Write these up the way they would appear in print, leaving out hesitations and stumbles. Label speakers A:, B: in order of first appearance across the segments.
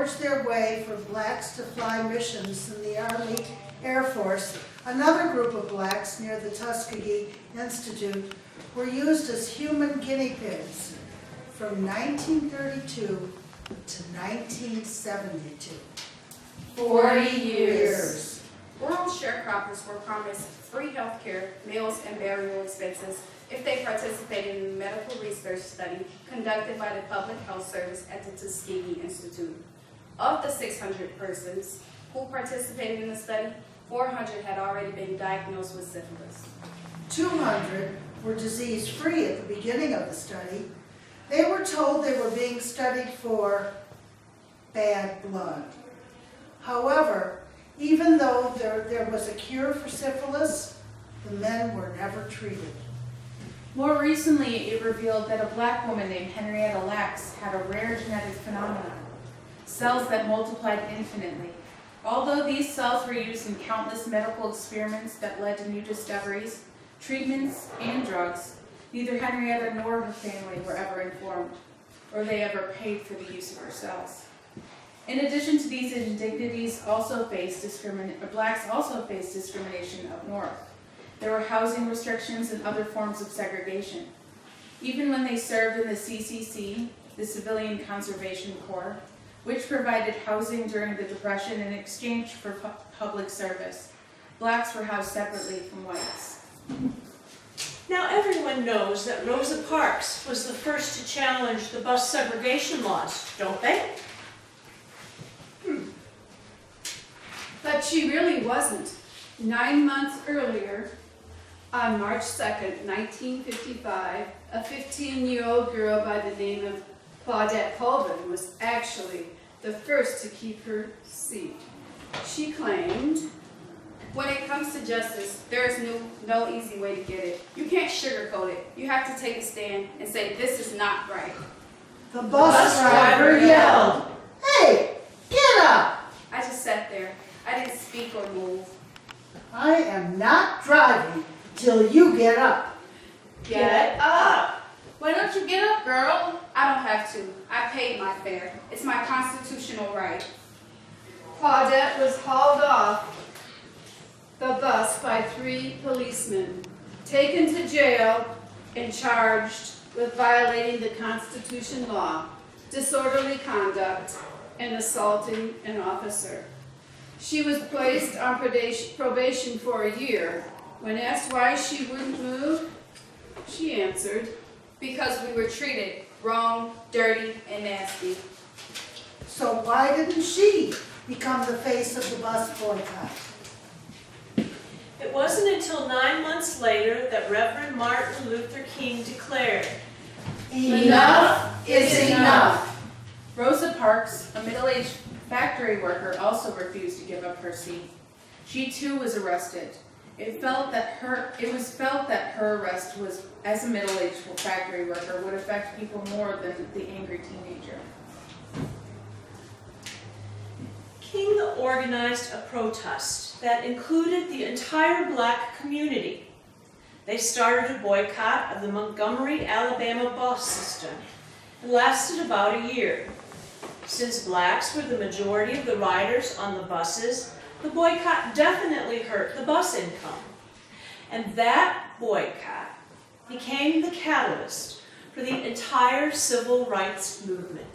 A: forged their way for blacks to fly missions in the Army Air Force, another group of blacks near the Tuskegee Institute were used as human guinea pigs from 1932 to 1972.
B: 40 years.
C: Rural sharecroppers were promised free health care, meals, and burial expenses if they participated in a medical research study conducted by the Public Health Service at the Tuskegee Institute. Of the 600 persons who participated in the study, 400 had already been diagnosed with syphilis.
A: 200 were disease-free at the beginning of the study. They were told they were being studied for bad blood. However, even though there was a cure for syphilis, the men were never treated.
B: More recently, it revealed that a black woman named Henrietta Lacks had a rare genetic phenomenon, cells that multiplied infinitely. Although these cells were used in countless medical experiments that led to new discoveries, treatments, and drugs, neither Henrietta nor her family were ever informed, or they ever paid for the use of her cells. In addition to these indignities, blacks also faced discrimination up north. There were housing restrictions and other forms of segregation. Even when they served in the CCC, the Civilian Conservation Corps, which provided housing during the Depression in exchange for public service, blacks were housed separately from whites.
D: Now everyone knows that Rosa Parks was the first to challenge the bus segregation laws, don't they?
C: But she really wasn't. 9 months earlier, on March 2nd, 1955, a 15-year-old girl by the name of Claudette Colvin was actually the first to keep her seat. She claimed, when it comes to justice, there is no easy way to get it. You can't sugarcoat it. You have to take a stand and say, this is not right.
A: The bus driver yelled, "Hey, get up!"
C: I just sat there. I didn't speak or move.
A: "I am not driving till you get up."
D: Get up!
B: Why don't you get up, girl?
C: I don't have to. I paid my fare. It's my constitutional right. Claudette was hauled off the bus by 3 policemen, taken to jail, and charged with violating the Constitution law, disorderly conduct, and assaulting an officer. She was placed on probation for a year. When asked why she wouldn't move, she answered, because we were treated wrong, dirty, and nasty.
A: So why didn't she become the face of the bus boycott?
D: It wasn't until 9 months later that Reverend Martin Luther King declared,
A: Enough is enough.
B: Rosa Parks, a middle-aged factory worker, also refused to give up her seat. She too was arrested. It was felt that her arrest was, as a middle-aged factory worker, would affect people more than the angry teenager.
D: King organized a protest that included the entire black community. They started a boycott of the Montgomery, Alabama bus system. It lasted about a year. Since blacks were the majority of the riders on the buses, the boycott definitely hurt the bus income. And that boycott became the catalyst for the entire civil rights movement.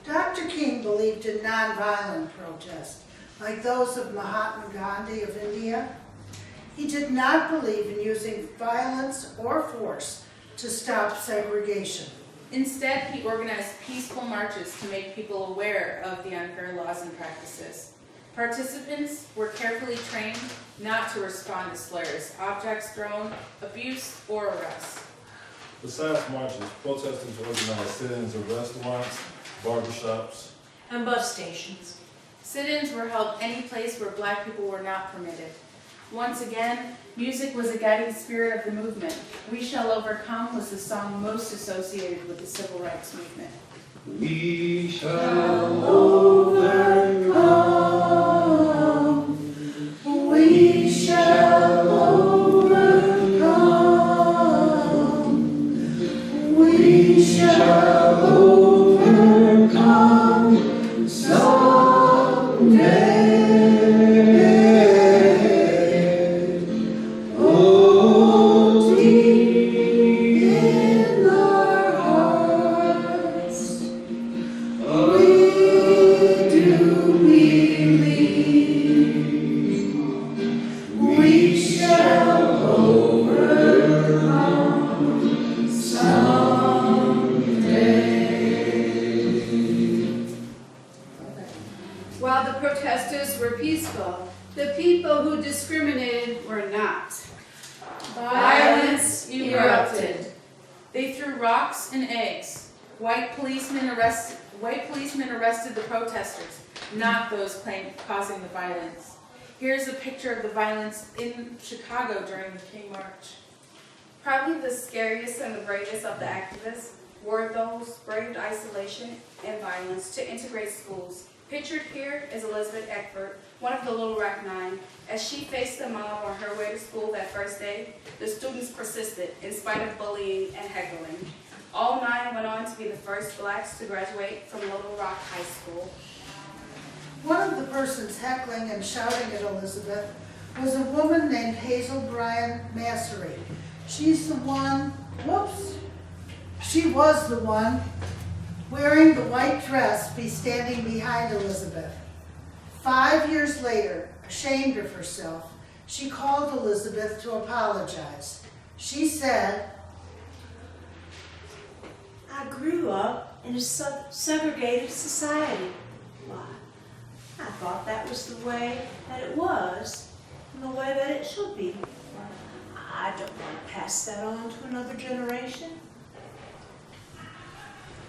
A: Dr. King believed in nonviolent protest, like those of Mahatma Gandhi of India. He did not believe in using violence or force to stop segregation.
B: Instead, he organized peaceful marches to make people aware of the unfair laws and practices. Participants were carefully trained not to respond to slurs, objects thrown, abuse, or arrests.
E: Besides marches, protesters organized sit-ins at restaurants, barbershops,
D: And bus stations.
B: Sit-ins were held any place where black people were not permitted. Once again, music was a guiding spirit of the movement. We Shall Overcome was the song most associated with the civil rights movement.
F: We shall overcome. We shall overcome. We shall overcome. someday. Oh, deep in our hearts, we do believe we shall overcome someday.
C: While the protesters were peaceful, the people who discriminated were not.
B: Violence erupted. They threw rocks and eggs. White policemen arrested the protesters, not those causing the violence. Here's a picture of the violence in Chicago during the King March.
C: Probably the scariest and the bravest of the activists were those braved isolation and violence to integrate schools. Pictured here is Elizabeth Eckford, one of the Little Rock Nine. As she faced the mob on her way to school that first day, the students persisted in spite of bullying and heckling. All 9 went on to be the first blacks to graduate from Little Rock High School.
A: One of the persons heckling and shouting at Elizabeth was a woman named Hazel Bryan Massery. She was the one wearing the white dress standing behind Elizabeth. 5 years later, ashamed of herself, she called Elizabeth to apologize. She said,
D: I grew up in a segregated society. Why, I thought that was the way that it was, and the way that it should be. I don't want to pass that on to another generation.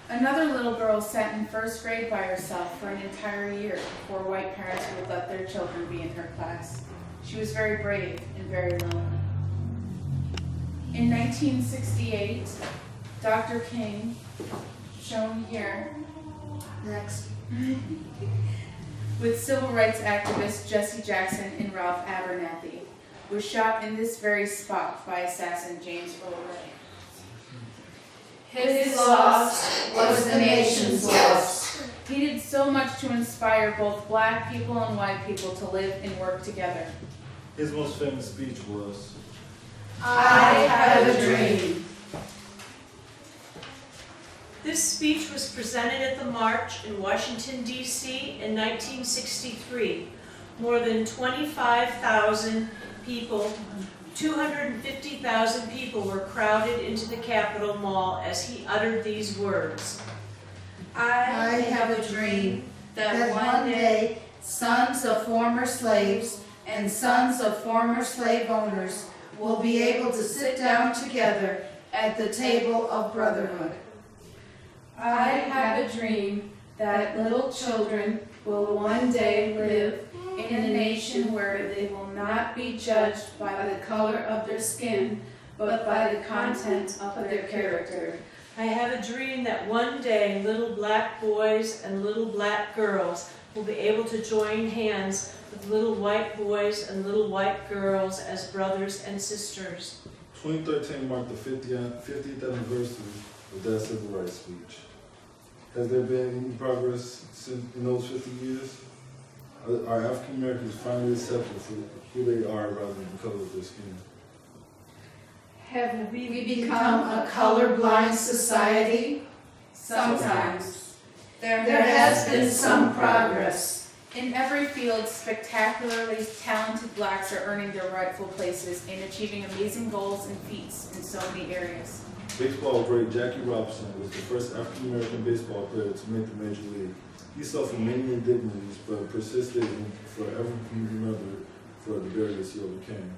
B: Another little girl sat in first grade by herself for an entire year before white parents would let their children be in her class. She was very brave and very lonely. In 1968, Dr. King, shown here,
A: next.
B: with civil rights activists Jesse Jackson and Ralph Abernathy, was shot in this very spot by assassin James Earl Ray.
C: His loss was the nation's loss.
B: He did so much to inspire both black people and white people to live and work together.
E: His most famous speech was,
C: I had a dream.
D: This speech was presented at the march in Washington, D.C. in 1963. More than 25,000 people, 250,000 people were crowded into the Capitol Mall as he uttered these words.
C: I
A: have a dream that one day sons of former slaves and sons of former slave owners will be able to sit down together at the table of brotherhood.
C: I have a dream that little children will one day live in a nation where they will not be judged by the color of their skin, but by the content of their character.
D: I have a dream that one day little black boys and little black girls will be able to join hands with little white boys and little white girls as brothers and sisters.
E: 2013 marked the 50th anniversary of that civil rights speech. Has there been any progress in those 50 years? Are African Americans finally accepted for who they are rather than the color of their skin?
C: Have we become a colorblind society?
B: Sometimes.
C: There has been some progress.
B: In every field, spectacularly talented blacks are earning their rightful places in achieving amazing goals and feats in so many areas.
E: Baseball great Jackie Robinson was the first African American baseball player to make the major league. He suffered many indignities, but persisted and forever be remembered for the barriers he overcame.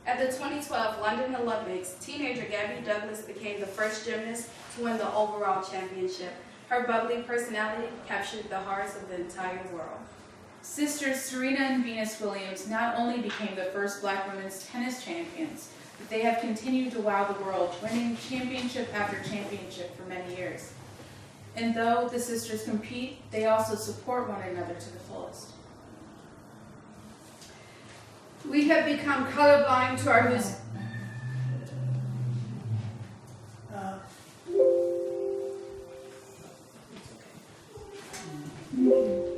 C: At the 2012 London Olympics, teenager Gabby Douglas became the first gymnast to win the overall championship. Her bubbly personality captured the hearts of the entire world.
B: Sisters Serena and Venus Williams not only became the first black women's tennis champions, but they have continued to wow the world, winning championship after championship for many years. And though the sisters compete, they also support one another to the fullest.
C: We have become colorblind to our music.
F: Thank you.